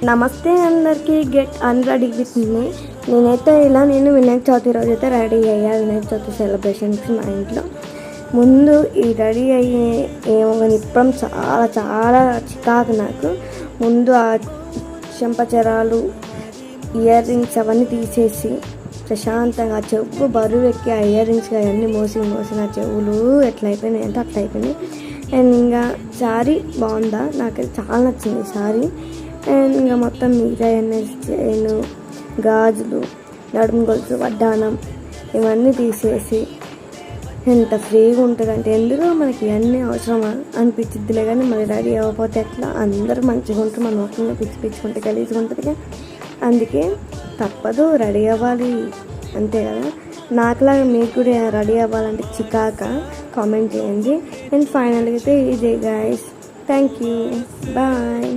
నమస్తే అందరికీ, get అన్రెడీ with me. నేను వినాయక చవితి రోజు అయితే రెడీ అయ్యా. వినాయక చవితి సెలబ్రేషన్స్ మా ఇంట్లో. ముందు ఈ రెడీ అయ్యే ఏమో కానీ ఇప్పడం చాలా చాలా చికాకు నాకు. ముందు ఆ చెంపచెరాలు, ఇయర్ రింగ్స్ అవన్నీ తీసేసి ప్రశాంతంగా చెవు బరువు ఎక్కి ఆ ఇయర్ రింగ్స్ అవన్నీ మోసి నా చెవులు ఎట్లా అయిపోయినాయి అంటే అట్లా అయిపోయినాయి. అండ్ ఇంకా శారీ బాగుందా, నాకైతే చాలా నచ్చింది శారీ. అండ్ ఇంకా మొత్తం మిగతా చైను, గాజులు, నడుము గొలుసు, వడ్డానం ఇవన్నీ తీసేసి ఎంత ఫ్రీగా ఉంటుందంటే, ఎందుకు మనకి ఇవన్నీ అవసరమా అనిపించిద్దిలే. కానీ మళ్ళీ రెడీ అవ్వకపోతే ఎట్లా, అందరూ మంచిగా ఉంటారు, మన మొక్కలు పిచ్చుకుంటే గలీజ్గా ఉంటుంది. అందుకే తప్పదు, రెడీ అవ్వాలి అంతే కదా. నాకులాగా మీకు కూడా రెడీ అవ్వాలంటే చికాక కామెంట్ చేయండి. అండ్ ఫైనల్గా అయితే ఇదే గైస్, థ్యాంక్ యూ, బాయ్.